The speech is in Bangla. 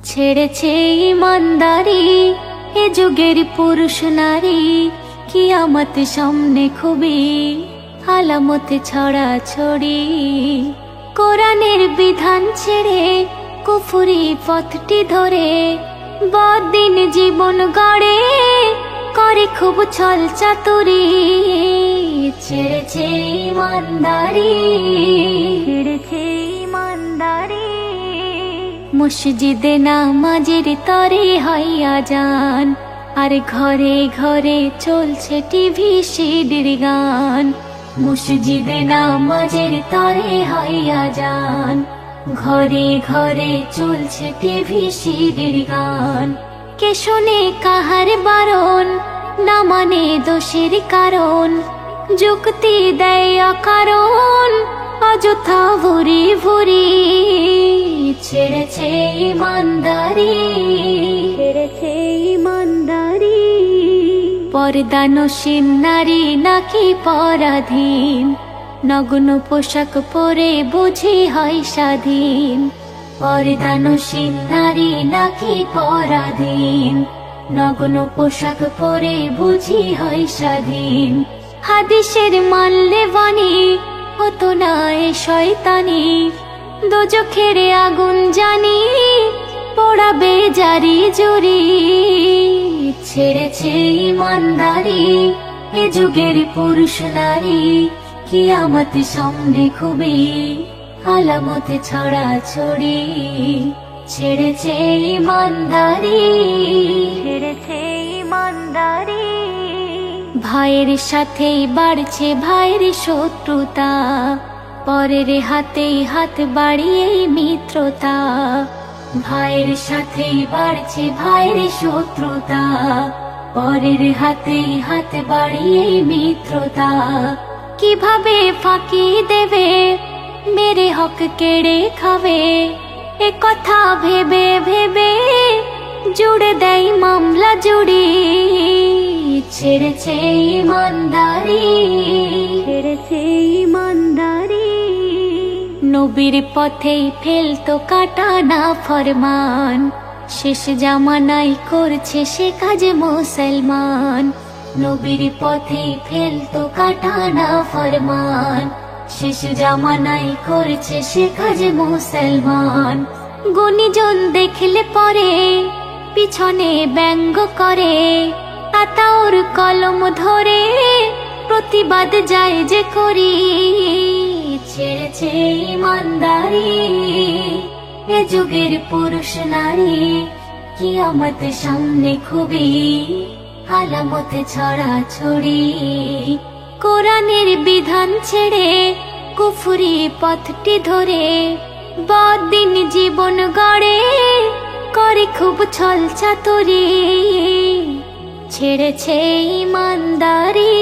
ছেড়েছে ইমানদারি এ যুগের পুরুষ নারী, কিয়ামত সামনে খুবই আলামত ছড়াছড়ি। কোরআনের বিধান ছেড়ে কুফরি পথটি ধরে বদিন জীবন গড়ে করে খুব ছল চাতুরি। ছেড়েছে ইমানদারি, ছেড়েছে ইমানদারি, মসজিদে নামাজের তরে হইয়া যান, আর ঘরে ঘরে চলছে টিভি সিডির গান। মসজিদে নামাজের তরে হইয়া যান, ঘরে ঘরে চলছে টিভি সিডির গান। কে শোনে কাহার বারণ, না মানে দোষের কারণ, যুক্তি দেয় অকারণ অযথা ভুরি ভুরি। ছেড়েছে ইমানদারি, ছেড়েছে ইমানদারি, পর্দানসীন নারী নাকি পরাধীন, নগ্ন পোশাক পরে বুঝি হয় স্বাধীন। পর্দানসীন নারী নাকি পরাধীন, নগ্ন পোশাক পরে বুঝি হয় স্বাধীন। হাদিসের মানলে বাণী হতো না এ শয়তানি, দোজখের আগুন জানি পোড়াবে জারি জুরি। ছেড়েছে ইমানদারি এ যুগের পুরুষ নারী, কিয়ামত সামনে খুবই আলামত ছড়াছড়ি। ছেড়েছে ইমানদারি, ছেড়েছে ইমানদারি, ভাইয়ের সাথেই বাড়ছে ভাইয়ের শত্রুতা, পরের হাতেই হাত বাড়িয়ে মিত্রতা। ভাইয়ের সাথেই বাড়ছে ভাইয়ের শত্রুতা, পরের হাতেই হাত বাড়িয়ে মিত্রতা। কিভাবে ফাঁকি দেবে মেরে হক কেড়ে খাবে, এ কথা ভেবে ভেবে জুড়ে দেয় মামলা জুড়ি। ছেড়েছে ইমানদারি, ছেড়েছে ইমানদারি, নবীর পথেই ফেলতো কাটা না ফরমান, শেষ জামানায় করছে সে কাজ মুসলমান। নবীর পথেই ফেলতো কাটা না ফরমান, শেষ জামানায় করছে সে কাজ মুসলমান। গুণীজন দেখলে পরে পিছনে ব্যঙ্গ করে, আতাউর কলম ধরে প্রতিবাদ যায় যে করি। ছেড়েছে ইমানদারি এ যুগের পুরুষ নারী, কিয়ামত সামনে খুবই আলামত ছড়াছড়ি। কোরআনের বিধান ছেড়ে কুফরি পথটি ধরে বদিন জীবন গড়ে করে খুব ছল চাতুরি। ছেড়েছে ইমানদারি।